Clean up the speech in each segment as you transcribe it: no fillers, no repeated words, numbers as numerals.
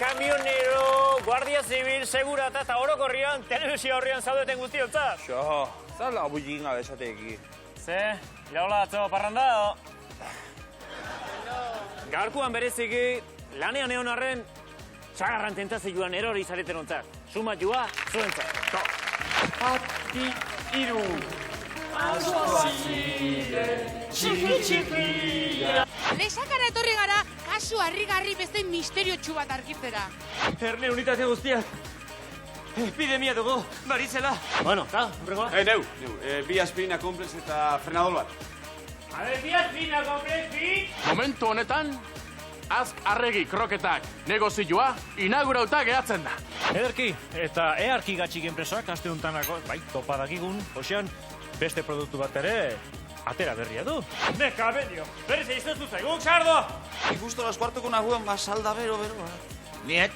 Kamionero, guardia zibil, segurata eta orokorrian telebizio horrian zaudeten guztiotza. Xo, zer labullikin gabe esateki. Ze, iraula atzo parranda edo? Gaurkoan bereziki, lanean egon arren, txagarran tentazioan erori zareten ontzak. Suma joa, zuentzat. Ati iru. Txiki-txikia. Lexakara etorri gara, kasu harrigarri beste misteriotsu bat argitzera. Erne unitate guztiak. Epidemia dugu, barizela. Bueno, eta, horregoa? Neu, bi aspirina komplex eta frenador bat. A ver, bi aspirina komplex, bi? Momentu honetan, azk arregi kroketak negozioa inaugurauta geratzen da. Ederki, eta earki gatxik enpresoak aste untanako, bai, topadakigun, hoxean, beste produktu bat ere, atera berria du. Neka, benio, berriz eizozu zaiguk, sardo! Justo las cuarto naguen basalda bero. Niet.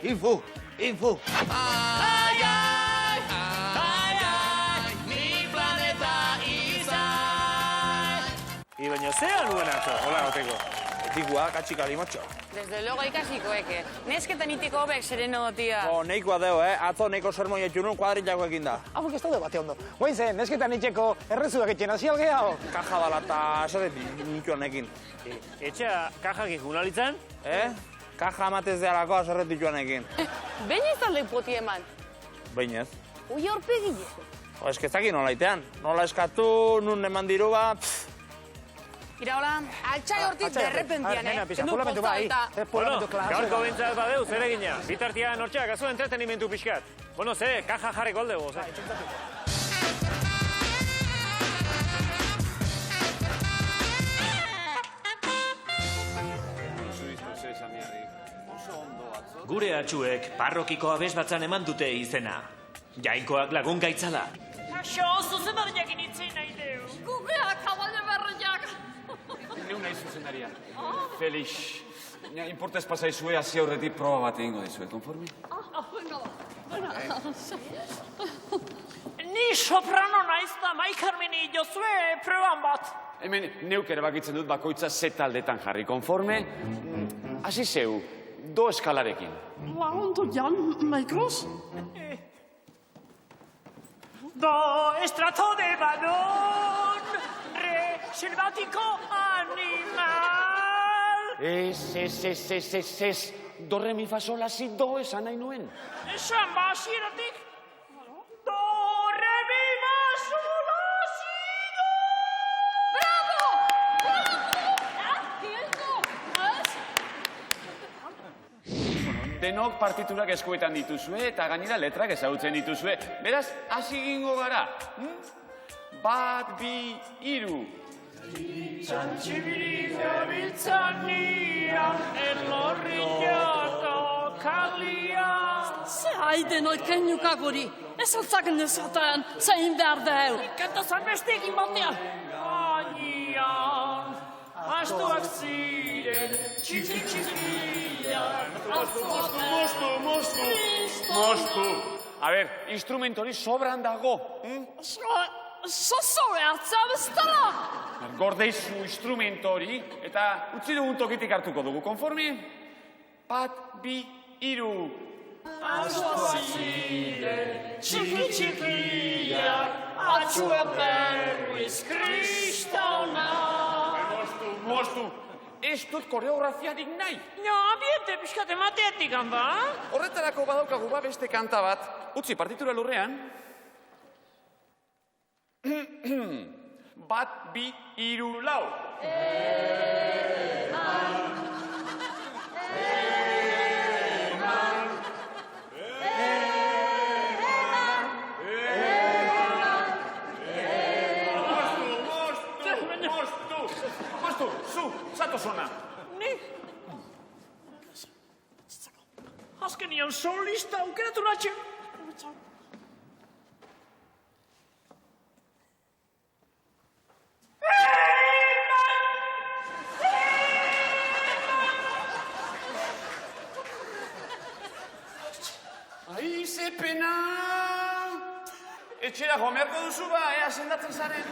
Info. Ai, mi planeta izan. Baina zean nuen atzo, hola goteko. Etikua, katxikali matxo. Desde luego ikasikoeke. Nesketan itiko hobek sereno dotia. Neikoa deo, atzo neiko sermoia txunun kuadrillako ekin da. Hauek ez daude bate ondo. Guain zen, nesketan itxeko errezuak etxen hasi algeago. Kaja dala eta esatet nituan ekin. Etxea kajak ikunalitzen? Kaja amatez dealako aserretu joan ekin. Behin izan leipoti eman. Bainez. Ui aurpegile. Esketzaki nola itean. Nola eskatu, nun eman diru ba... Iraola, altxai hortik derrepentian, Polamentu bai. Bueno, gaurko bintzat badeu, zer egina. Bitartian hortxeak, azu entretenimentu pixkat. Bueno, ze, kaja jarri goldego, ze. Gure atxuek parrokiko abesbatzan eman dute izena. Jainkoak lagun gaitzala. Kaixo, zuzendariak initzei nahi deu. Gugeak, kabale berriak. Neu nahi zuzendaria. Felix, importez pasaizue hasi aurretik proba bat egingo dizue, konformi? Ni soprano naiz da Maikarmini jozue proban bat. Hemen neuk ere bakitzen dut bakoitza ze taldetan jarri, konforme? Hasi zeu, do eskalarekin. Ondo jan, maikros? Do estrato de balón, re selvático animal. Ez. Do, re, mi, fa, sol, la, si, do esan nahi nuen. Esan ba, hasieratik. Do, re, mi, fa, sol, la, si, do. Bravo! Denok partiturak eskuetan dituzue eta gainera letrak ezagutzen dituzue. Beraz, hasi gingo gara. Bat, bi, iru. Txantxibili gabiltzanian, elorriak kalian. Ze haiden oikeinukak hori, ez altzaken ezaten, zein behar deu. Kantazan besteekin batean. Gaian, astuak ziren, txiki-txikiak. Mostu. A ber, instrumentori sobran dago. Zozo behartzea bestela. Gordeizu instrumentori eta utzi dugun tokitik hartuko dugu, konformi? Bat, bi, iru. Astuak ziren, txiki-txikiak. Atxuak berriz kristaunak. Mostu. Ez dut koreografiarik nahi. No, ambiente pixkat emateetik, handa. Horretarako badaukagu beste kanta bat. Utzi partitura lurrean. Bat, bi, iru, lau. Mostu, zu, zato zona. Ni? Azkenian solista aukeratu natxe. etxera joan beharko duzu ba, ea sendatzen zaren.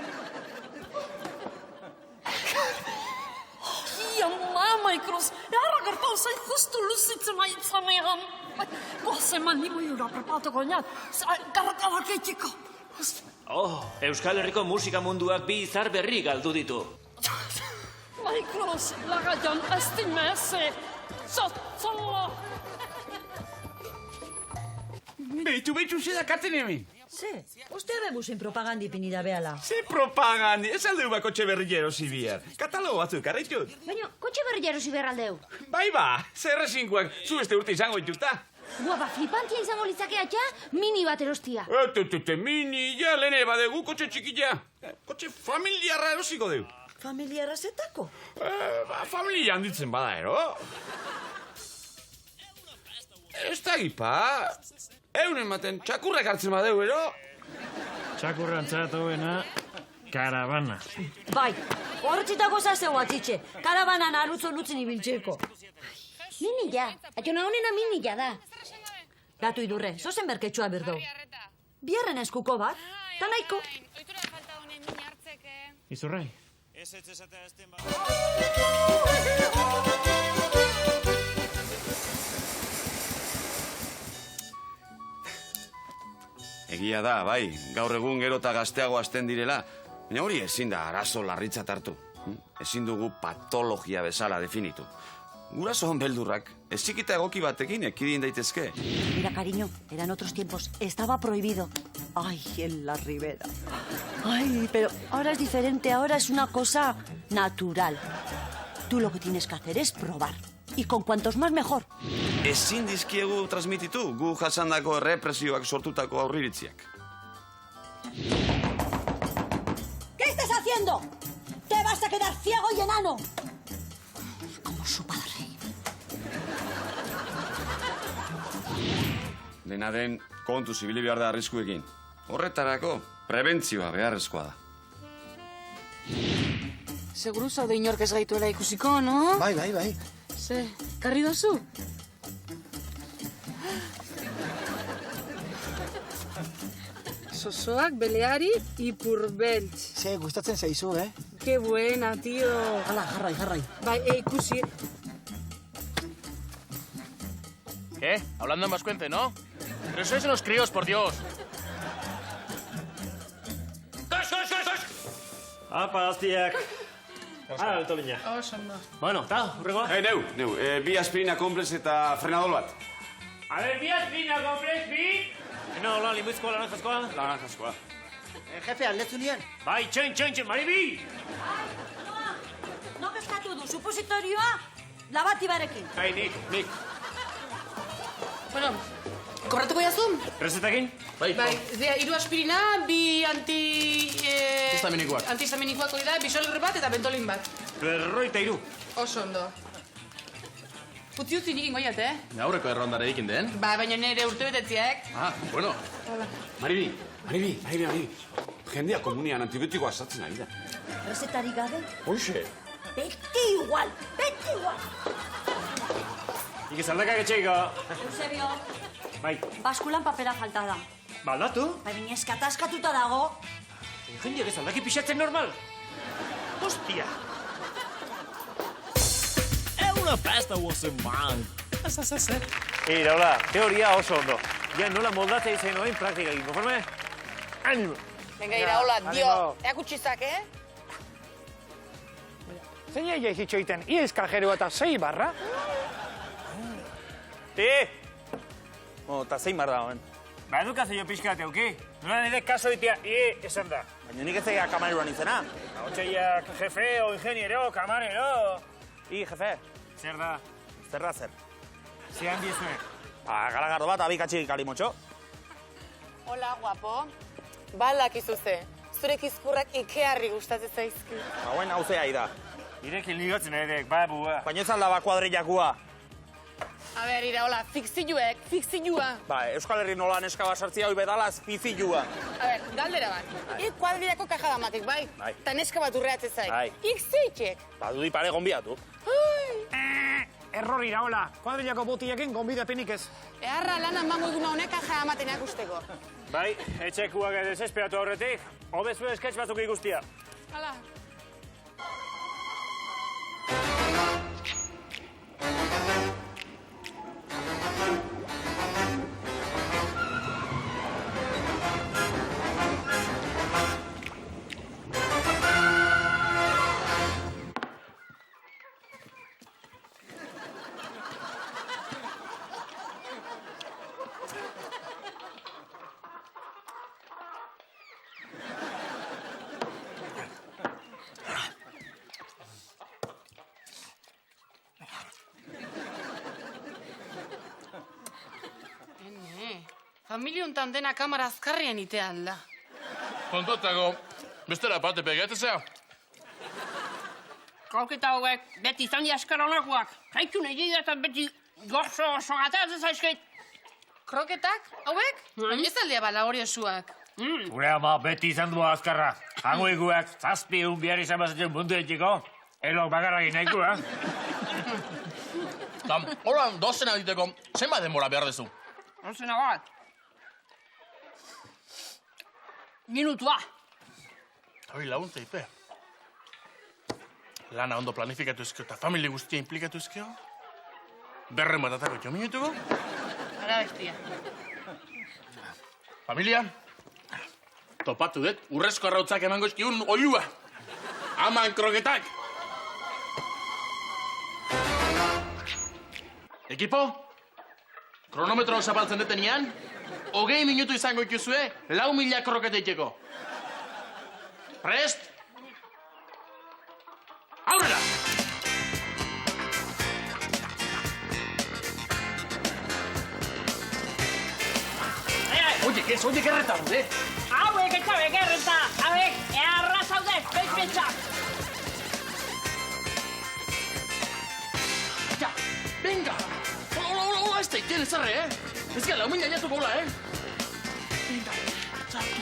Ia, mama, ikros, erra gertau zain justu luzitzen aitzanean. Goazen man nimo jura prepatuko nian, garrakarak eitiko. Oh, Euskal Herriko musika munduak bi izar berri galdu ditu. Maikros, lagaian estimese, txotzola. Beitu, sedakatzen hemen. Ze, uste bebuzen propagandi pinida behala. Ze propagandi, ez aldeu ba kotxe berrillero zibiar. Katalogo batzuk, arraitut. Baina, kotxe berrillero zibiar aldeu. Bai ba, zerrezinkoak, zu beste urte izango dituta. Guapa, flipantia izango litzakeatxa, mini bat erostia. Mini, ja, lehene badegu, kotxe txikila. Kotxe familiarra erosiko deu. Familiarra zetako? Familia handitzen bada, ero? Ez da gipa. Eunen maten, txakurrak hartzen badeu, ero? Txakurran txatuena, karabana. Bai, horretzitako zazeu atitxe. Karabanan arutzo lutzen ibiltzeko. Minila, atxona honena minila da. Gatu idurre, zozen berketsua berdou. Biarren eskuko bat, ta nahiko. Izurrai. Egia da, bai, gaur egun gero eta gazteago hasten direla, baina hori ezin da arazo larritzat hartu. Ezin dugu patologia bezala definitu. Gurasoan beldurrak, ez txikita egoki batekin ekidin daitezke. Mira, cariño, eran otros tiempos, estaba prohibido. Ay, en la ribera. Ay, pero ahora es diferente, ahora es una cosa natural. Tú lo que tienes que hacer es probar. Y con cuantos más mejor. Ezin dizkiegu transmititu, gu jasandako errepresioak sortutako aurriritziak. ¿Qué estás haciendo? Te vas a quedar ciego y enano. Como su padre. Dena den, kontu zibili behar da arriskuekin. Horretarako, prebentzioa beharrezkoa da. Seguru zaude inork ez gaituela ikusiko, no? Bai. Ze, karri dozu? Sosoak, beleari, ipurbeltz. Ze, gustatzen zaizu, eh? Ke buena, tío. Hala, jarrai. Bai, ikusi. ¿Qué? Hablando en vascuence, ¿no? Pero sois unos críos, por Dios. Apa, aztiak. Hala, Tolina. Bueno, ta, hurregoa? Neu, bi aspirina komplex eta frenadol bat. A ver, bi aspirina komplex, bi? No, hola, limuzkoa, laranjaskoa? Laranjaskoa. Jefe, aldetzu nien? Bai, txoin, maribi! No kezkatu du, supositorioa labatibarekin. Bai, nik. Bueno, korratuko jazu? Rezetakin? Bai. Zea, 3 aspirina, bi Antihistaminikoak. Antihistaminikoak hori da, bisolgre bat eta bentolin bat. 53. Oso ondo. Utzi nik ingoiat, eh? Aurreko errondare ikin den. Ba, baina nire urtebetetziak. Ah, bueno. Maribi. Jendea komunian antibiotikoa asatzen ari da. Rezetarik gabe? Hoxe. Beti igual. Ikizaldakak etxeiko. Eusebio, Bai. baskulan papera falta da. Baldatu? Baina eskataskatuta dago. Jendeak ez aldaki pixatzen normal. Hostia. Una festa guazen man. Iraula, teoria oso ondo. Ja, nola moldatzea izan noen praktika egin, konforme? Animo! Venga, Iraola, dio, eakutxizak, Zein egin hitxo egiten, iez kaljero eta 6 barra? Eta 6 barra hoen. Ba, edukazio jo pixkat euki. Nola nire kaso ditia, esan da. Baina nik ez egia kamareroan izena. Hotxeiak jefe, o ingeniero, kamarero. Jefe. Zer da? Zerra zer. Zean diezue. Galagardo bat, abikatxik kalimotxo. Hola, guapo. Balak izuze. Zure kizkurrak ikearri gustatzen zaizki. Hauen hauzea da. Irekin ligatzen edek, ba, bua. Baina ez aldaba kuadriakua. A ber, Iraola, fikzioa. Ba, Euskal Herri nola neska basartzia hoi bedalaz pifilua. A ber, galdera bat. Ik kuadriako kajadamatik, bai? Bai. Ta neska bat urreatzen zait. Bai. Ik zeitxek. Ba, dudi pare gonbiatu. errorira, hola. Kuadrilako botilekin gonbidapenik ez. Eharra lana mango eguna honek aja amaten akusteko. Bai, etxekuak desesperatu horretik, hobezu esketx batzuk ikustia. Hala. Familia untan dena kamara azkarrian itean da. Kontotago, bestera parte pegatzea. Kroketa hauek beti izan diaskar honakoak. Zaitu nahi eta beti gorso oso gatatzen zaizkeit. Kroketak? Hauek? Ez aldea bala hori osuak. Gure ama beti izan du azkarra. Hango iguak, zazpi behar izan bazatzen mundu etxiko. Elok bakarra ginaiku, Horan dozena diteko, zenbat denbora behar dezu? Dozena bat. Minutua. Hori laguntza ipe. Lana ondo planifikatu ezkio eta familia guztia implikatu ezkio. Berren batatako jo minutuko. Ara bestia. Familia, topatu dut, urrezko arrautzak emango eskiun oilua. Aman kroketak. Ekipo, kronometro zapaltzen detenean, 20 minutu izango ikuzue, 4.000 kroketa iteko. Prest? Aurrera! Oiek erreta daude. Hauek eta begerreta, hauek eharra zaude, bezpetxak. Ja, venga! Hola, ez da iten ezarre, Ez gara, humina jatuko hola, Venga, sartu.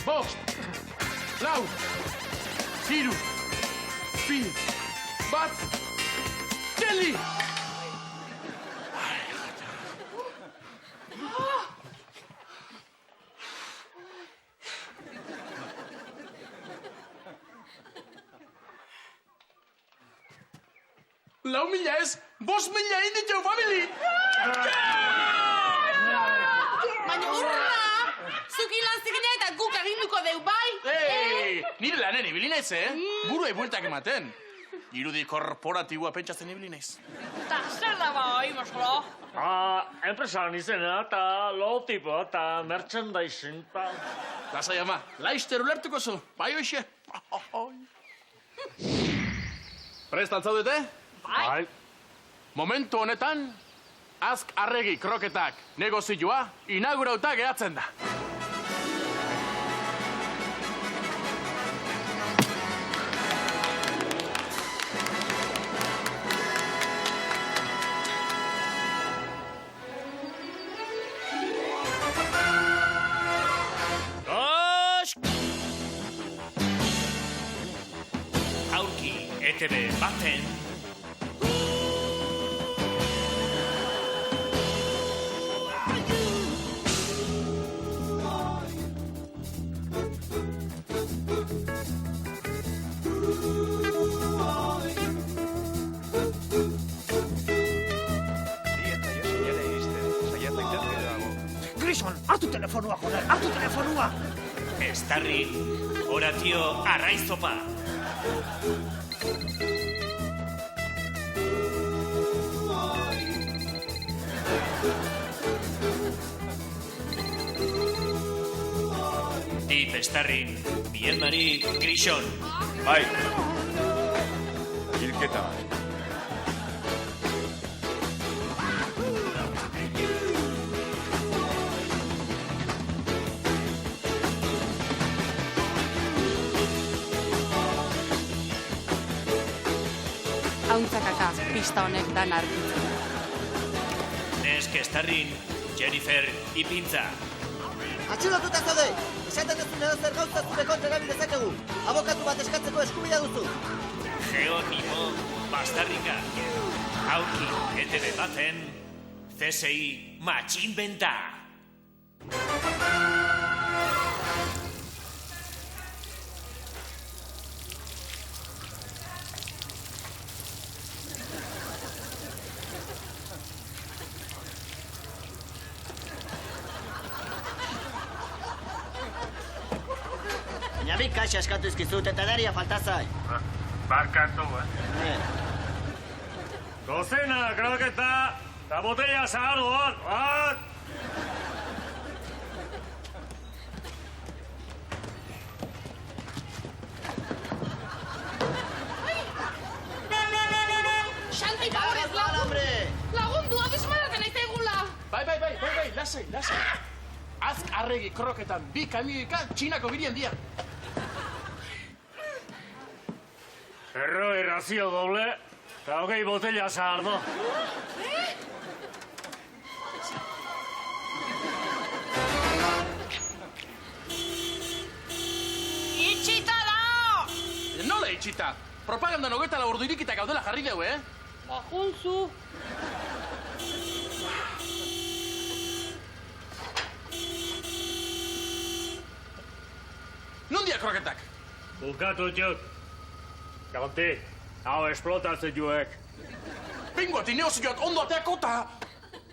Bost, lau, hiru, bi, bat, geli! Lau mila ez, 5.000 inditxeu, famili! Baina urra! Zuki lan zikina eta guk aginduko deu, bai? Nire lanen ibilinez, Buruei bueltak ematen. Irudi korporatiboa pentsatzen ibilinez. Eta zer da bai, moskolo? Enpresan izena eta logotipo eta merchandising. Lasai ama, laister ulertuko zu, bai hoxe. Prest altzaudete? Bai. Momentu honetan, Azk Arregi kroketak negozioa inaugurauta geratzen da. Aurki, ETV baten. Grison, hartu telefonua, joder, hartu telefonua! Estarri, oratio arraizopa. Dip Estarrin, Bielmari Grison. Bai. Hilketa. Hauntzakaka, pista honek dan argitzen. Neske Estarrin, Jennifer Ipintza. Atxilotuta zaude! Esaten duzun edo zer gauza zure kontra erabil dezakegu. Abokatu bat eskatzeko eskubidea duzu. Geronimo Bastarrika. Aurki ETV baten CSI Matxinbenta. Baina bi kaxa eskatu izkizut eta daria faltazai. Barkatu, Dozena, kroketa, eta botella zahardoan, bat! Xanti, favorez, lagundu, abismaraten ez egula. Bai, lasai. Azk arregi kroketan bi kamioika txinako birien dia. Erroi razio doble, eta 20 botella zahardo. Itxita da! Nola itxita? Propagandan 24 ordu irikita gaudela jarri deu, Bajunzu. Nondia kroketak? Bukatu txut. Gaunti, hau esplotatzen juek. Pinguati neozioak ondo ateako eta...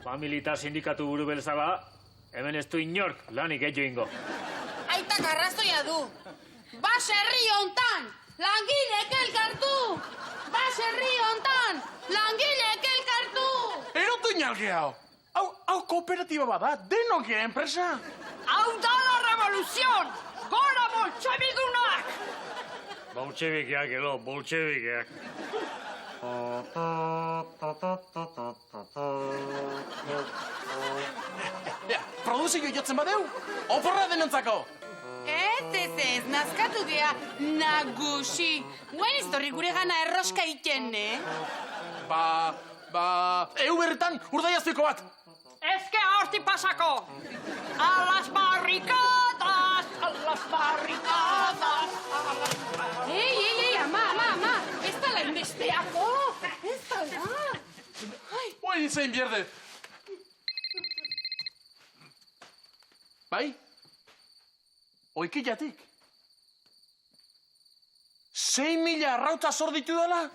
Familita sindikatu buru belzala, hemen ez du inork lanik etxo ingo. Aitak arrazoia du. Bas herri hontan, langileek elkartu! Bas herri hontan, langileek elkartu! Erotu inalge hau. Hau kooperatiba bada, denok enpresa. Hau da la revoluzion! Gora boltxebigunak! Boltxebikeak edo, boltxebikeak. Produzio jotzen badeu, oporra denontzako. Ez, nazkatu gea nagusi. Guen iztorri gure gana erroska iten, Euberretan urdaiaztuiko bat. Ezke horti pasako! A las barricadas! A las barricadas! Ei, ama, ez da la inbesteako! Ez da la! Oin zein bierde. Bai? Oikillatik. 6.000 arrauta zor ditu dela?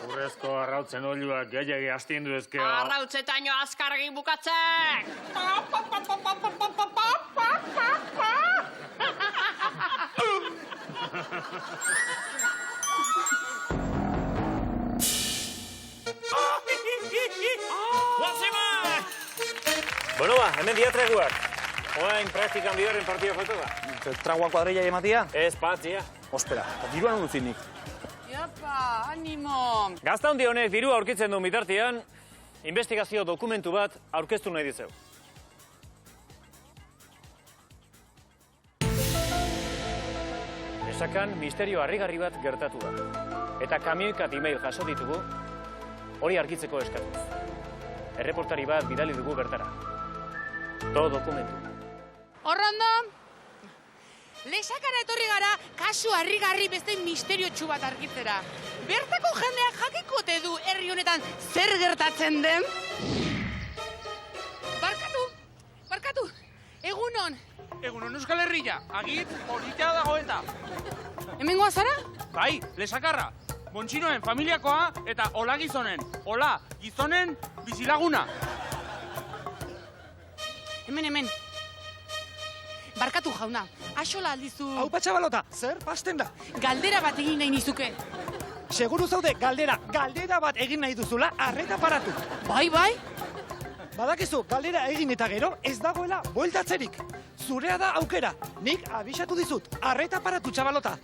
Urrezko arrautzen oluak gehiagi astindu ezkeo. Arrautzetaino azkargi bukatzek! Bueno ba, hemen diatreguak. Oain praktikan bigarren partida falta da. Tragua kuadrilla ematia? Ez patzia. Ospera, diruan onduzinik. Iapa, animo. Gazta handi honek dirua aurkitzen duen bitartean, investigazio dokumentu bat aurkeztu nahi dizeu. Esakan misterio harrigarri bat gertatu da. Eta kamioikat email jaso ditugu, hori argitzeko eskatuz. Erreportari bat bidali dugu bertara. To dokumentu. Horrondo, lesakara etorri gara kasu harrigarri beste misterio bat argitzera. Bertako jendeak jakikote du herri honetan zer gertatzen den? Barkatu, egunon. Egunon Euskal Herria, agit politea dago eta. Hemengoa zara? Bai, lesakarra. Montxinoen familiakoa eta Ola gizonen. Ola gizonen bizilaguna. Hemen. Barkatu jauna, axola aldizu... Hau patxabalota, zer pasten da? Galdera bat egin nahi nizuke. Seguru zaude galdera bat egin nahi duzula, arreta paratu. Bai. Badakizu, galdera egin eta gero ez dagoela bueltatzerik. Zurea da aukera, nik abisatu dizut, arreta paratu txabalota.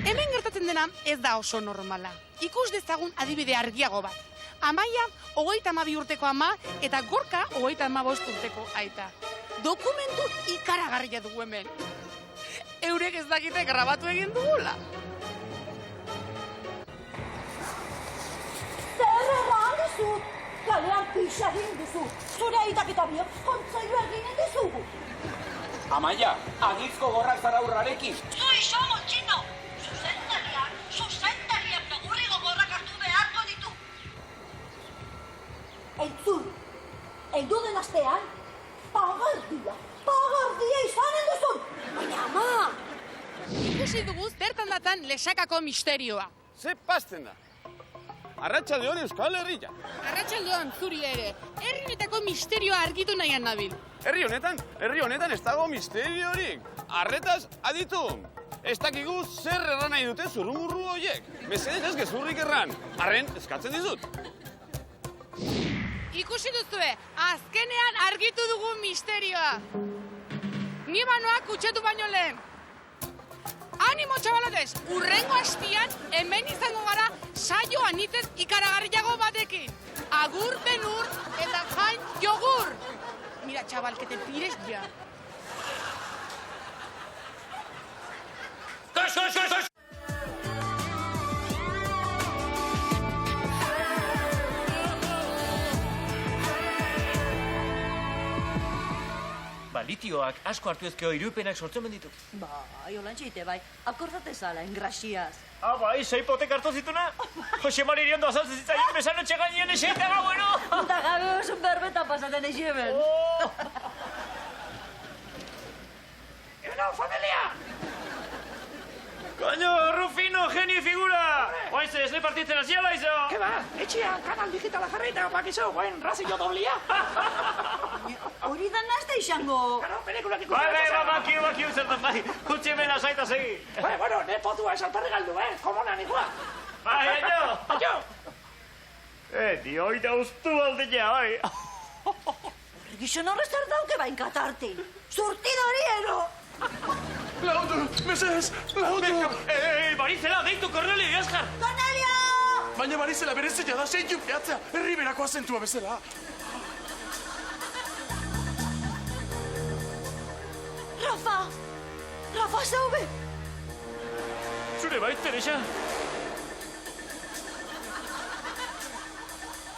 Hemen gertatzen dena ez da oso normala. Ikus dezagun adibide argiago bat. Amaia, 32 urteko ama, eta Gorka, 35 urteko aita. Dokumentu ikaragarria dugu hemen. Eurek ez dakite grabatu egin dugula. Zer egan dizut? Kalean Pisa egin duzu. Zure aitak eta biok kontzailu egin dizugu. Amaia, agizko gorrak zaraurrarekin. Zu iso montxino. Zuzendariak negurri gogorrak hartu beharko ditu. Entzun, heldu den astean, pagardia izanen duzun. Baina, ama! Ikusi dugu zertan datan lesakako misterioa. Ze pasten da? Arratsaldeon Euskal Herria. Arratsaldeon zuri ere. Herri honetako misterioa argitu nahian nabil. Herri honetan ez dago misteriorik. Arretaz aditu. Ez dakigu zer erran nahi dute zurrumurru horiek. Mesedez ez gezurrik erran. Arren, eskatzen dizut. Ikusi duzue, azkenean argitu dugu misterioa. Ni banoak kutsatu baino lehen. Animo, txabalotes, urrengo astian hemen izango gara saio anitzez ikaragarriago batekin. Agur benur eta jain jogur. Mira, txabal, que te pires ya. Litioak asko hartu ezkeo irupenak sortzen benditu. Bai, olantxeite, bai. Akordate zala, engrasiaz. Bai, sei potek hartu zituna? Jose Mari iriondo azaltzen zitzaien besanotxe gainean eseitega, bueno! Eta gabe oso berbetan pasaten exieben. ¡Una familia! ¡Coño, Rufino, genio figura! Guaize, ez le partitzen hasia baizo! Ke ba, etxean kanal digitala jarraita, bakizu, guen razio doblia. Hori da nazte izango. Claro, pelikulak ikusten. Bakiu, zertan bai. Utsi hemen asaita segi. Bueno, ne potua esaltarri galdu, Komona nikoa. Bai, aio! Dio, oita ustu aldea, bai. Gizon horrez zer dauke bain katartin. Surtidori, ero! Laudu, mesedez, laudu! Marizela, deitu Cornelio y Oscar! Cornelio! Baina Marizela berezia da zein jupiatzea, herriberako azentua bezala. Rafa, zaube! Zure bait, Teresa?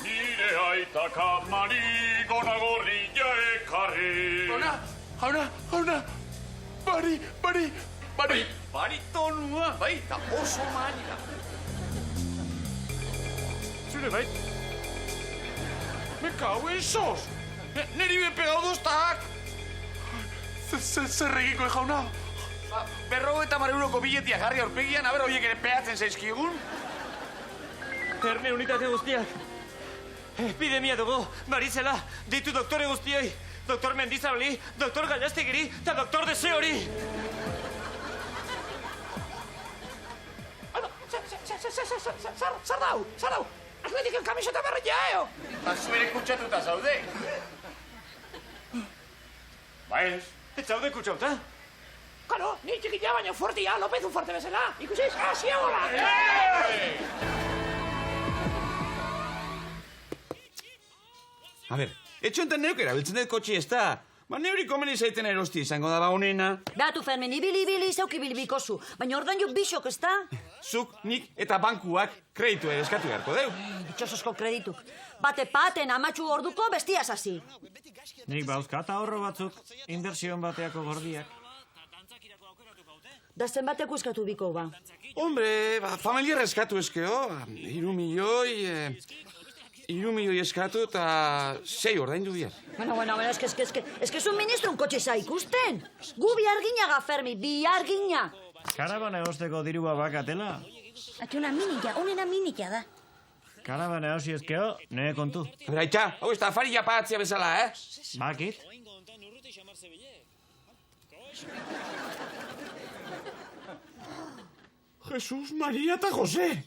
Nire aitaka manigo nagorria ekarri. Hauna, bari. Baritonua, bai, eta oso manira. Zure bait? Me cago en sos! Neri be pegau doztak! Zer egiko, jauna? 50 euroko biletia jarri aurpegian, aber horiek ere peatzen zaizkigun. Erne unitate guztiak. Epidemia dugu, Marizela, ditu doktore guztioi. Doktor Mendizabali, doktor Gallastegiri eta doktor Deseori. Zer dau! Atletiken kamiseta berria, eo! Zuere kutsatuta zaude. Baez, ez zaude kutsauta? Karo, ni txikila baina fuertia, López un fuerte bezala. Ikusiz, ziagola! A ber, etxo enten neuk erabiltzen dut kotxi ez da. Ba, neuri komeni zaiten erosti izango da ba honena. Beatu, Fermin, ibili, zauki bilbikozu. Baina ordan jo bisok, ez da? Zuk, nik eta bankuak kreditu ere eskatu beharko deu. Ditxosozko kredituk. Bate paten amatxu orduko bestiaz hasi. Nik bauzkat ahorro batzuk, inbersion bateako gordiak. Da zenbateko eskatu biko, ba? Hombre, familiar eskatu eskeo, 3 milioi... 3 milioi eskatu eta 6 ordaindu bihar. Bueno, es que es un ministro un kotxe za ikusten. Gu biharginaga, Fermi, bihargina. Karabana egosteko dirua bakatela? Ati una minilla da. Karabana hausi ezkeo, nire kontu. Aita, hau ez da afari japatzia bezala, Bakit? Jesus, Maria eta Jose!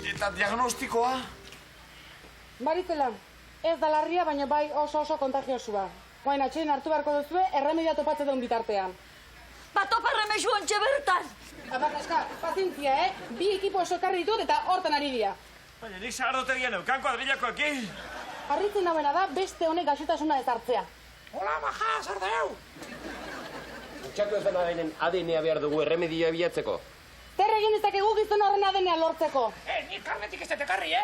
Eta diagnostikoa? Marizela, ez da larria, baina bai oso kontagiosua. Guain, atxein hartu beharko duzue, erremedia topatzen duen bitartean. Topa erremesu ontxe bertan! Abakaska, pazientzia, Bi ekipo sokarri ditut eta hortan ari dira. Baina nik sagardotegian eukan kuadrilakoekin. Harritzen nauena da beste honek gaixotasuna ez hartzea. Hola, maja, zer deu? Utxatu ez dena denen ADN-a behar dugu erremedioa bilatzeko. Zer egin dezakegu gizon horren ADN-a lortzeko? Nik karnetik ez detekarri,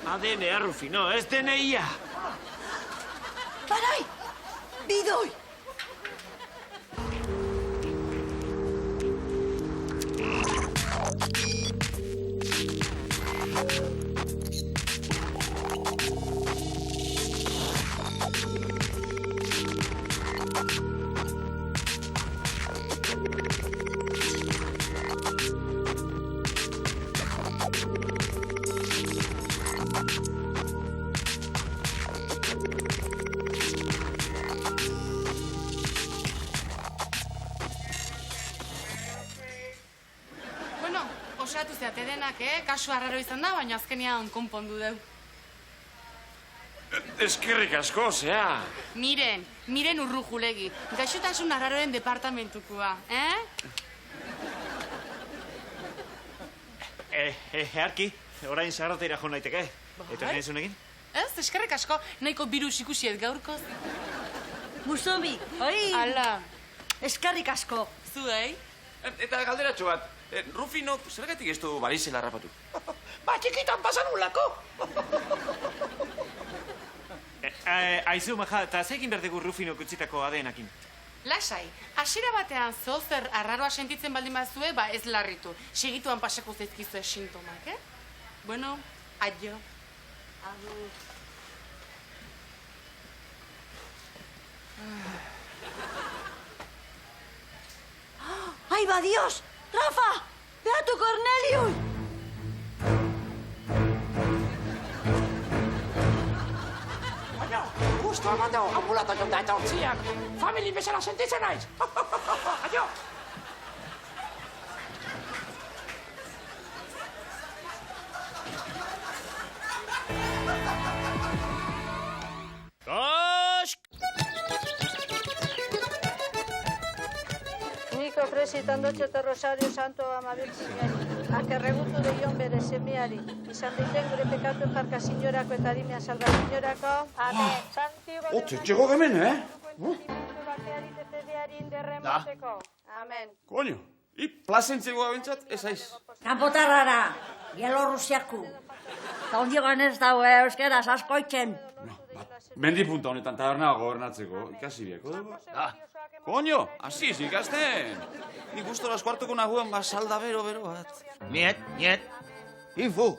ADN-a, Rufino, ez DNI-a. Barai! Bidoi! Osatu zeate denak, Kasu arraro izan da, baina azkenean konpondu deu. Eskerrik asko, zea. Miren Urrujulegi, gaixotasun arraroen departamentukoa, Earki, orain sagardoteira jo naiteke. Eta nahi zunekin? Ez, eskerrik asko, nahiko birus ikusiet gaurkoz. Musomi, oi! Ala. Eskerrik asko. Zuei? Eta galderatxo bat, Rufinok zergatik ez du barizela harrapatu? Ba, txikitan pasan ulako. Aizu, maja, eta zekin berdegu Rufinok utzitako ADN-akin? Lasai, hasiera batean zozer arraroa sentitzen baldin bazue, ba ez larritu. Segituan pasako zaizkizue sintomak, Bueno, adio. Agur. ¡Ay, va Dios! ¡Rafa! ¡Ve a tu Cornelius! Baina, justo amandao ambulatoion da eta hortziak. Famili bezala sentitzen naiz. Aio! Nik ofrezitan dotxote Rosario Santo ama Birtzinari, akerregutu deion bere semeari, izan daiten gure pekatu jarka sinorako eta adimea salga sinorako. Amen. Santiago Otze, txego gemen, Amen. Koño, plazentzeko abentzat ez aiz. Kanpotarrara, Bielorrusiaku. Eta ondiogan ez dago, euskeraz askoitzen. Mendipunta honetan taberna gobernatzeko, ikasi bieko dugu. Koño, asiz ikasten. Nik gustora eskuartuko naguen basalda bero bat. Niet. Infu.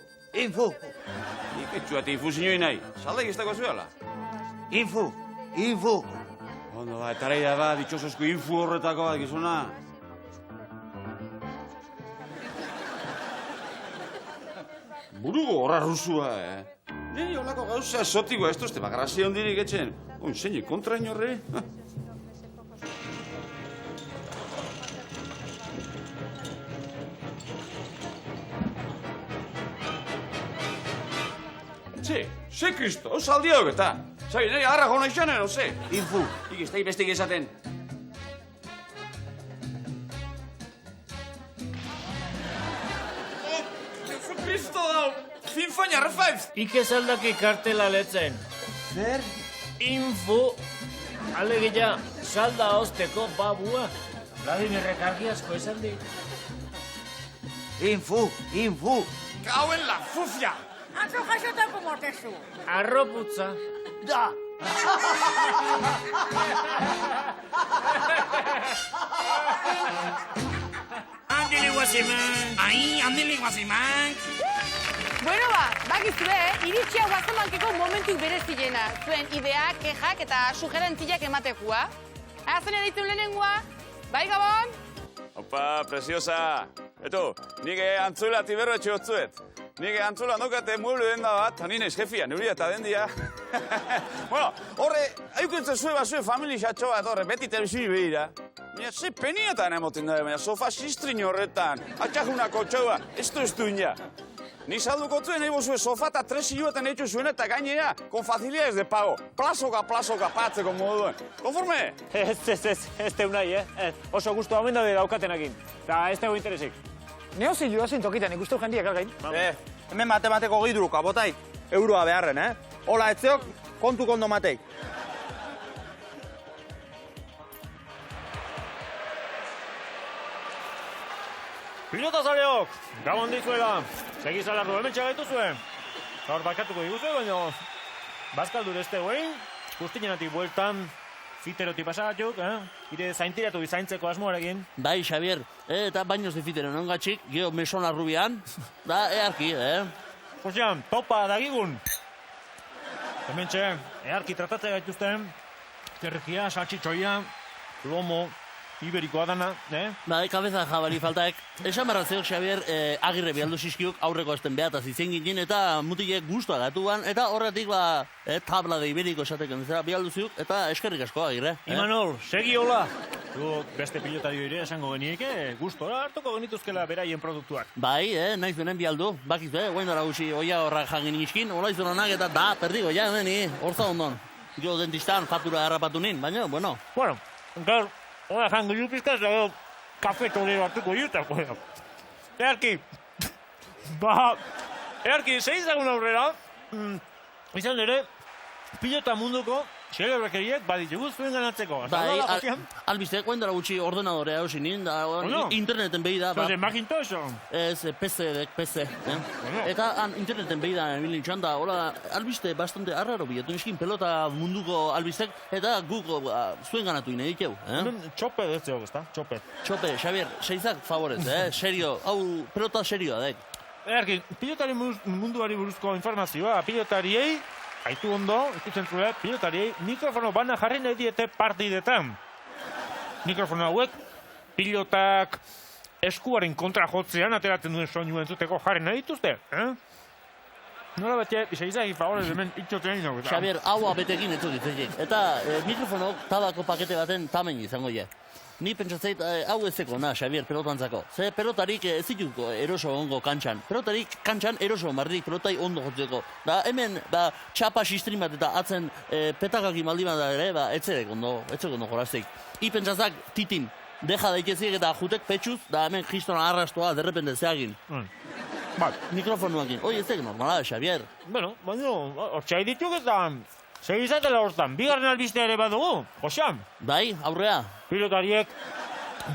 Nik etxuat infu zinoi nahi. Salda ikistako zuela. Infu. Ondo ba, eta araida ba, ditxosozko infu horretako bat gizona. Burugo horra rusua, Niri holako gauza esotikoa ez tozte, bagrazia hondirik etxen. Zeini, kontra inorre? Ze Kristo, saldiok eta. Zai, nahi, harra jona izanen, oze? Infu. Ik ez da bestik esaten. Jesu Kristo dau, finfaina refaiz. Ik ez aldaki kartela letzen. Zer? Infu, alegia, salda osteko babua. Vladimirrek argi asko esan di. Infu. Gauen la fufia. Atzo jasotako mortezu. Arroputza. Da. Handili guaziman. Bueno bakizue, iritsia guazamankeko momentu berezilena. Zuen ideak, kejak eta sugerentziak ematekua. Azen editzen lehenengoa, bai Gabon? Opa, preciosa. Eto, nire antzula tiberro etxe hotzuet. Nire antzula nokate mueble denda bat, nines jefia, nuria eta dendia. Bueno, horre, haukentzen zue famili xatxo bat horre, beti telebizini behira. Baina, ze penietan emoten da, baina sofa sistrin horretan, atxajunako txaua, ez du ina. Ni salduko zuen nahi bozue sofá eta 3 hiloetan eitzu zuen eta gainera, con facilidades de pago. Plazoka patzeko moduen. Konforme? Ez teu nahi, Oso gustu hauen daukatenakin. Eta ez tegu interesik. Neo zilua zen tokitan, ikustu jendiak algain. Hemen matemateko gidruka, botaik. Euroa beharren, Hola, etzeok, kontu kondo mateik. Pilotazaleok, gabon dizuela. Segizalarru hemen txagaitu zuen. Gaur bakatuko diguzue, baina bazkaldur ez teguen, guztinenatik bueltan, fiterotik pasagatuk, ire zaintiratu izaintzeko asmoarekin. Bai, Xavier, eta bainoz de fitero nongatxik, geho mesona rubian, da, earki, Josean, topa dagigun. Hemen earki tratatzea gaituzten, terregia, saltxitxoia, lomo, iberikoa dana, Bai, kabeza jabari faltaek. Esan barratzeok, Xavier, agirre bialdu zizkiuk aurreko esten behataz izen ginen, eta mutilek guztua gatuan, eta horretik, tabla de iberiko esateken zera bialdu ziuk, eta eskerrik asko agirre. Imanol, segi hola. Du beste pilotario ere esango genieke, gustora hartuko genituzkela beraien produktuak. Bai, naiz benen bialdu, bakiz, guen dara gutxi, oia horrak jagin iskin, hola izonanak eta da, perdigo, ja, deni, horza ondon. Jo dentistan fatura harrapatu nin, baina, bueno. Bueno, gaur, hola jango jupizkaz, dago, kafe tolero hartuko jutako. Earki, segizagun aurrera, izan ere, pilota munduko, xelebrekeriek baditugu zuen ganatzeko. Bai, albizte, guen dara gutxi ordenadorea hausin nin, interneten behi da. Zose, Macintosh? Ez, PC. Eta interneten behi da, emilin txanda, hola, albizte, bastante arraro bilatu niskin pelota munduko albiztek, eta guk zuen ganatu ine dikeu. Txope ez zeok, ezta? Txope, Xavier, seizak favorez, serio, hau pelota serioa, dek. Erki, pilotari munduari buruzko informazioa, pilotariei, haitu ondo, ikusten zure, pilotariei, mikrofono bana jarri nahi diete partidetan. Mikrofono hauek, pilotak eskuaren kontra jotzean ateratzen duen soinu entzuteko jarri nahi dituzte, Nola bete, seizaki favorez hemen itxotzen nago. Xavier, haua betekin etzu ditzekik. Eta mikrofonok tabako pakete baten tamen izango je. Ni pentsatzeit hau ezeko na, Xavier, pelotantzako. Ze pelotarik ez dituko eroso ongo kantxan. Pelotarik kantxan eroso marrik pelotai ondo jotzeko. Da hemen, txapa sistrin bat eta atzen petakaki maldi bat ere, etzerek ondo jorazteik. I pentsatzak titin, deja daikeziek eta jutek petxuz, da hemen kristona arrastoa derrepende zeagin. Mikrofonuakin. Hoi ez normala, Xavier. Bueno, hortxai dituk ez da... Segizatela hortan, bigarren albistea ere badugu, Josean. Bai, aurrea. Pilotariek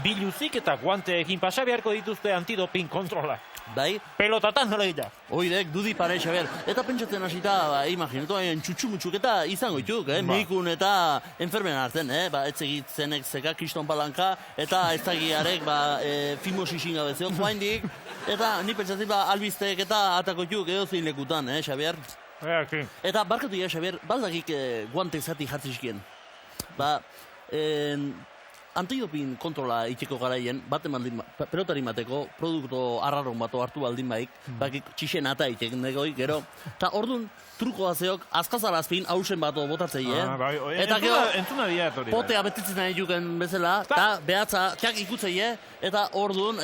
biluzik eta guanteekin pasa beharko dituzte antidoping kontrola. Bai. Pelotatan nola egita. Oidek, dudi pare, Xavier. Eta pentsatzen hasita, imaginatu, txutxumutsuk eta izango dituk, medikun eta enfermen hartzen, etzegit zenek zeka kriston palanka, eta ez dagiarek, fimosi xingabezeok joaindik, eta ni pentsatzen, albiztek eta atako dituk edozein lekutan, Xavier. Eta barkatu ja, Xavier, baldakik guante zati jatzizkien. Antidopin kontrola itxeko garaien, pelotari mateko, produkto arraron bato hartu baldin baik, bakik txixen ata itxek negoi, gero. Eta orduan, truko azeok, azkazarazpin hausen bato botatzei, Eta gero, potea betitzen nahi juken bezala, eta behatza, txak ikutzei, eta orduan,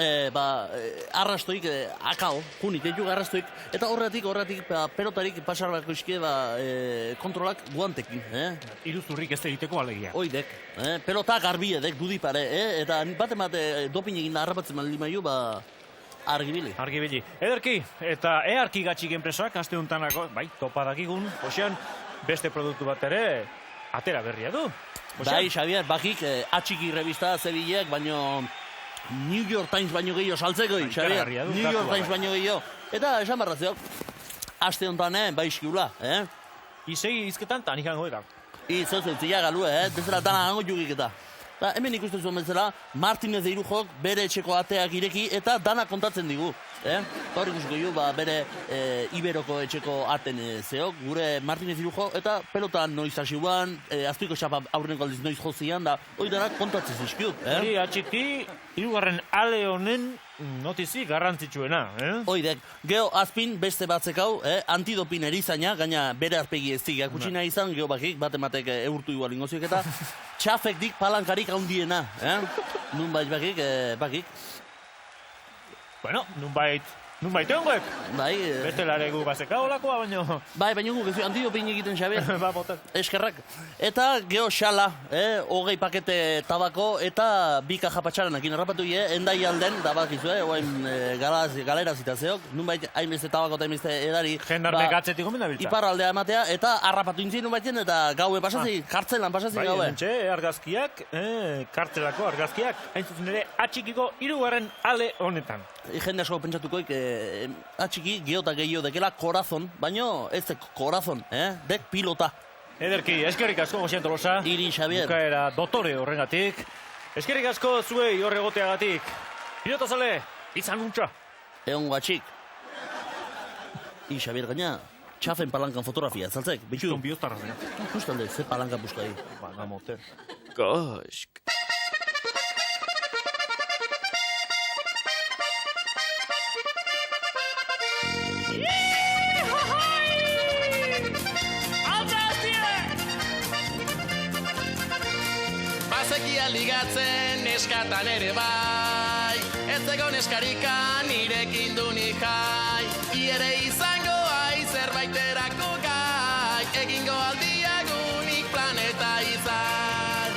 arrastoik, akao, junik, etxuk arrastoik, eta horretik, pelotarik pasarlako iskie, kontrolak guantekin, Iruzurrik ez egiteko alegia. Oidek, pelotak arbi edek, dudi pare, eta bate dopin egin harrapatzen mali maio, argibili. Ederki, eta earki gatxik enpresoak, aste untanako, topa dakigun, Josean, beste produktu bat ere, atera berria du. Bai, Xavier, bakik, atxiki revista zebilek, baino New York Times baino gehiago saltzekoi, Xavier. New York Times baino gehiago. Eta esan barratzeok, aste untan, bai iskiula, Izegi izketan, tan ikango eta. Izotzen, zila galu, bezala dana hango jugik eta. Hemen ikusten zuen bezala, Martinez de Irujok bere etxeko ateak ireki eta dana kontatzen digu. Hor ikusiko ju, bere Iberoko etxeko aten zeok, gure Martinez Irujo, eta pelotan noiz hasiuan, aztuiko xapa aurreneko aldiz noiz jozian, da hori dara kontatzen zizkiut. Hori atxiki, hirugarren ale honen notizi garrantzitsuena. Oidek, geho azpin beste batzekau, antidopin erizaina, gaina bere arpegi ez ziga kutsina izan, geho bakik, batematek eurtu igual ingoziok eta txafek dik palankarik handiena. Nun bakik. Bueno, nunbait Nun baite hongoek? Bai. Beste laregu bazeka olakoa, baino... Bai, baina gu bezu antidopin egiten, Xabier. Ba, botan. Eskerrak. Eta geho xala, 20 pakete tabako eta 2 kaja patxaranekin errapatu endai alden, da bakizu, oain galera zitazeok, nun baita hainbeste tabako eta hainbeste edari... Jendarnek atzetik gomen da biltza. Iparraldea ematea, eta harrapatu intzien nun baiten, eta gaue pasazi, kartzelan pasazi gaue. Bai, entxe, argazkiak, kartzelako argazkiak, hain zuzen ere, atxikiko 3. ale honetan. Jende asko pentsatukoik, atxiki, geota gehiago dekela korazon, baino ez dek korazon, dek pilota. Ederki, eskerrik asko, Gosien Tolosa. Iri, Xabier. Bukaera dotore horrengatik. Eskerrik asko zuei horre egoteagatik. Pilota zale, izan untxa. Egon guatxik. I, Xabier, gaina, txafen palankan fotografia, zaltzek, bitxu? Ton bioztarra zena. Justalde, ze palankan buskai. Baina moter. Gosk. Bazekia ligatzen neskatan ere bai, ez ego neskarika nirekin du nik jai. Iere izango zerbaiterako gai, egingo aldiagunik planeta izan.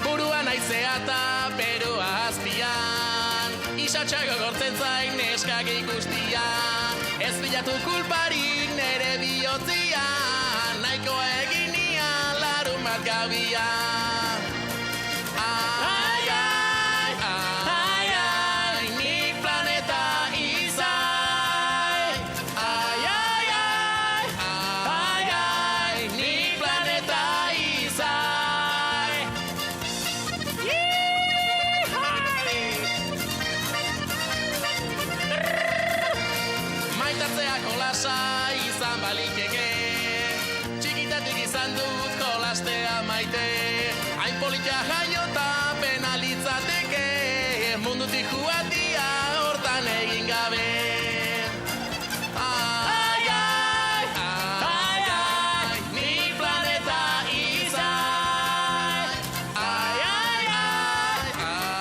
Buruan aizea eta berua azpian, isatxago gortzen zain neskak ikustian. Ez bilatu kulparik nere bihotzian, nahiko eginian larun bat gabian. Ai, ai, ai, ai, nik planeta izai. Ai, ai, ai, ai, ai, nik planeta izai. Maitatzea kolasa izan balikeke, txikitatik izan dut kolastea maite. Hain polita jaiota penalitzateke, mundutik juatia hortan egin gabe. Ai, ai, ai, ai, nik planeta izai. Ai, ai, ai,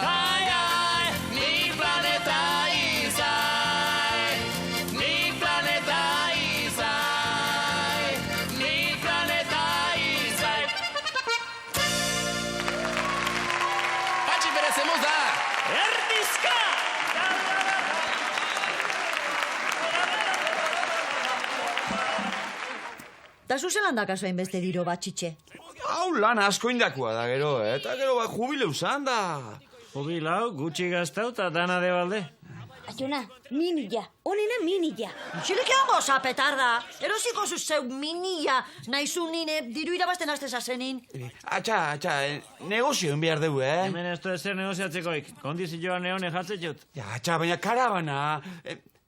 ai, ai, nik planeta izai. Nik planeta izai. Nik planeta izai. Patxi berezemuz da! Erdizka! Ta zuzelan dakazu hainbeste diro batxitxe. Hau lan asko indakoa da gero, eta gero jubileu zan da. Jubilau, gutxi gaztau eta dana de balde. Aiona, minilla, honena minilla. Txileke hongo zapetarda. Erosiko zuzeu minilla, nahizu nine diru irabazten azte zazenin. Atxa, negozioen behar dugu, Hemen ez du ezer negoziatzekoik, kondizioa neone jatzetxut. Ja, atxa, baina karabana.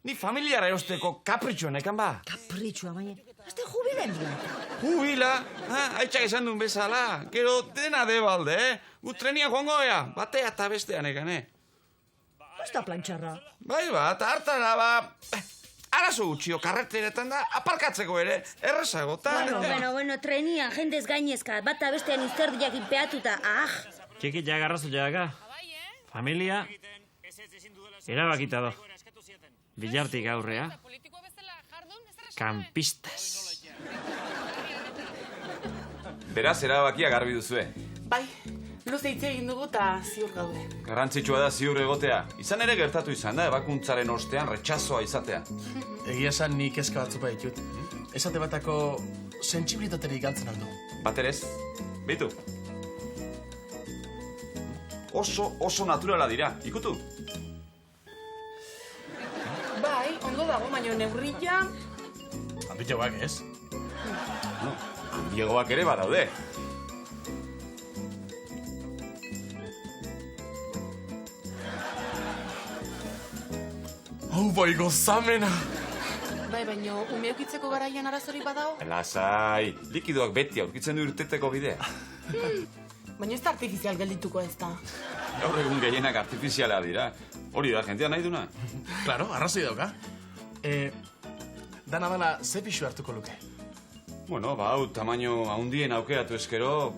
Ni familiara erosteko kapritxoan ekan ba. Kapritxoa, baina. Azte jubilen dira. Jubila, haitxak esan duen bezala. Gero dena de balde, Gu trenia joango ea, batea eta bestean egan, Ez da plantxarra. Bai bat, hartara ba... Arazo gutxio, karreteretan da, aparkatzeko ere, errezago, ta... Bueno, trenia, jendez gainezka, bata bestean izterdiak inpeatuta, Txiki jagarrazo jaga. Familia, erabakita do. Bilartik aurrea. Kampistas. Beraz, erabakia garbi duzue. Bai, luze hitz egin dugu eta ziur gaude. Garrantzitsua da ziur egotea. Izan ere gertatu izan da, ebakuntzaren ostean retxazoa izatea. Egia esan nik eska batzu baitut. Esate batako sentsibilitaterik galtzen aldu. Baterez, bitu. Oso naturala dira, ikutu? Bai, ondo dago, baina neurria... Handitxoak ez? Handiegoak ere badaude. Hau bai gozamena! Bai, baina umeokitzeko garaian arazorik badao? Lasai, likidoak beti aurkitzen du irteteko bidea. Baina ez da artifizial geldituko ez da. Gaur egun gehienak artifiziala dira. Hori da, jentea nahi duna. Claro, arrazoi dauka. Dana ze pixu hartuko luke? Bueno, hau tamaino handien aukeratu eskero,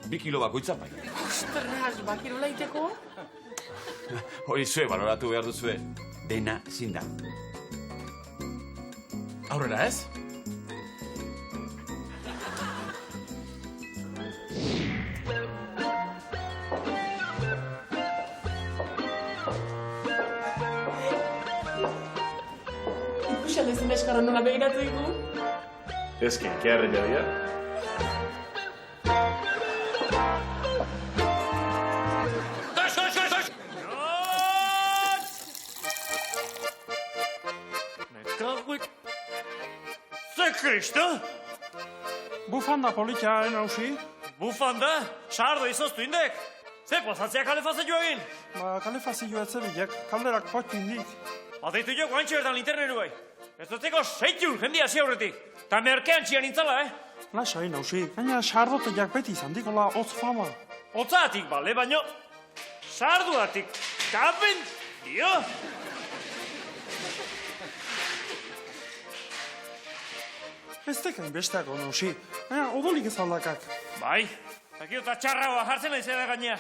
2 kilo bakoitza bai. Ostras, bakirola iteko? Hori zue, baloratu behar duzue. Dena zinda. Aurrera ez? Ikusian ezin eskarra nola begiratu digu? Ezki, keharri jadia. Kristo? Bufanda politia, nausi? Bufanda? Sardo izoztu indek? Ze pasatzea kalefazio egin? Kalefazio ez zebilek, kalderak potu indik. Adeitu jo, guantxe bertan linterneru bai. Ez dutzeko seitun jendia hasi aurretik. Ta merkean txian intzala, Lasai, nausi, gaina sardoteak beti izan dikola hotz fama. Hotzatik, bale, baino... Sarduatik, kapen, dio! Ez tekain besteako, nausi. Baina, odolik ez aldakak. Bai, takiota txarragoa jartzen nahi zera gainea.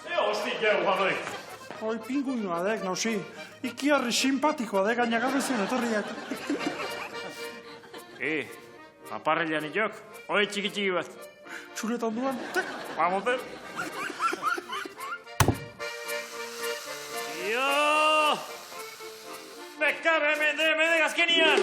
Ze hosti jau, badoi. Hoi pinguinoa dek, nausi. Ikiarri simpatikoa dek, gaina gabezion etorriak. Aparrelian iok, hoi txiki bat. Txuretan duan, tek. Bamoten. Mekabe mende gazkenian!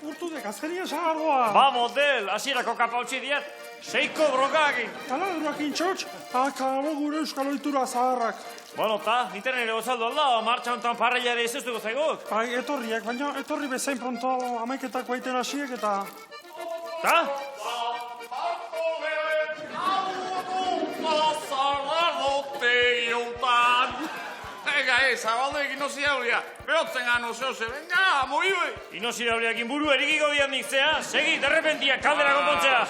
Urtu dek, azkenia sagardoa! Ba, model, hasierako kapautzi diat, seiko brokagin! Taladruak intxotx, akabo gure euskal oitura zaharrak. Bueno, ta, internere gozaldu alda, martxa honetan parrillare izestuko zaiguk? Bai, etorriak, baina etorri bezain pronto amaiketako aiten hasiek eta... Ta? Venga, zabaldoek inozi dauria. Behotzen gano zeoze, venga, moiue. Inozi dauriakin buru erikiko dian nikzea, segi, derrepentia, kaldera konpontzea.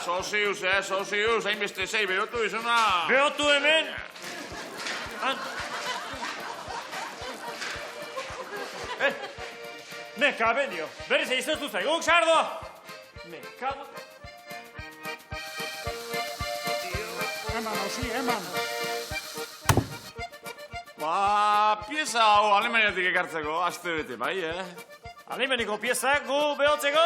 Soziuz, hainbeste zei, behotu izuna. Behotu hemen. Mekabe, dio. Berriz eiztestu zaiguk, sardo. Mekabe. Eman, hausi, eman. Pieza hau Alemaniatik ekartzeko, aste bete, bai, Alemaniko piezak gu behotzeko?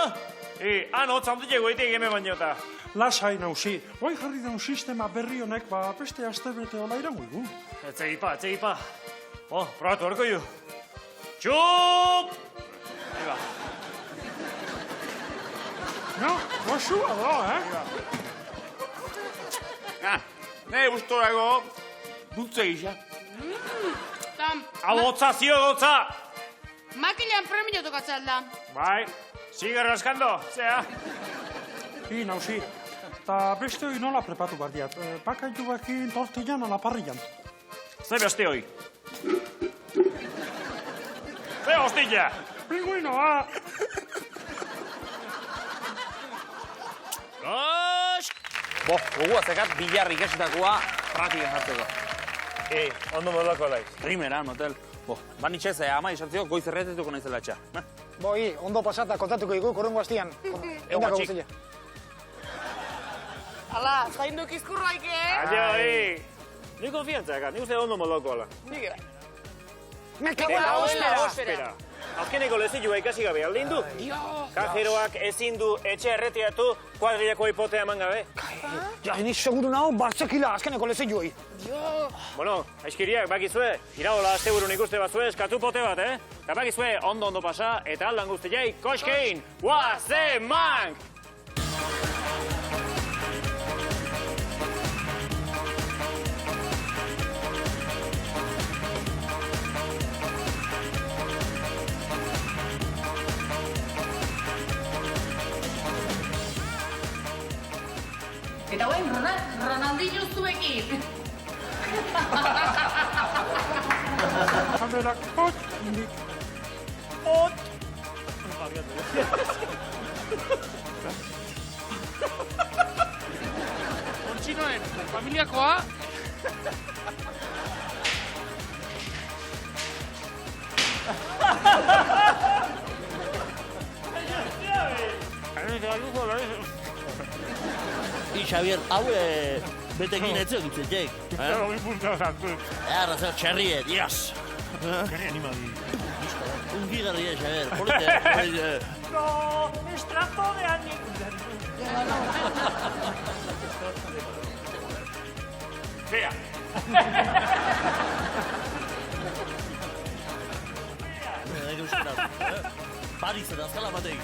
Han hotz handileko eitek hemen bainota. Lasai, nausi. Hoi jarri daun sistema berri honek, beste aste bete hola irango igu. Etzegipa. Probatu horko ju. Txup! Eba. No, goxua da, Ne gustorako dultze gisa. Hau hotza, zio hotza! Makilan premio tokatzen da. Bai, sigar raskando, zea. Nausi, eta beste hoi nola prepatu bardiat. Pakaitu bakin tortillan ala parrillan. Ze beste hoi? Ze hostilla! Pinguinoa! Gox! Gogua zekat bilarri ikasitakoa praktikan jartzeko. Ondo modako alaiz. Primeran, hotel. Banitxez, ama isortzio, goiz erretetuko naizela txa. Ondo pasata kontatuko iku, korrengo hastian. Ego txik. Ala, zainduk izkurroik, Adio, Ni konfiantzaka, ni uste ondo modako ala. Nik bai. Espera. Azkeneko lezilua ikasi gabe alde indu? Kajeroak ezin du etxe erretiatu kuadrilako hipotea eman gabe. Ni seguru nago, batzekila azkeneko leziluei. Bueno, aizkiriak, bakizue, iraola asteburun ikuste batzue eskatu pote bat, Eta bakizue, ondo pasa, eta aldan guztiai, koxkein, guazemank! Eta guen, Ronaldinho zuekin. Kamerak hot, indik. Hot! Kontxinoen, familiakoa. Xavier, hau betekin etzio gitzetek. Arra, txerrie, dios. Txerrie animali. Ungi garria, Xavier, polite. No, es trato de ánimo. Bea. Paris eta azkala batek.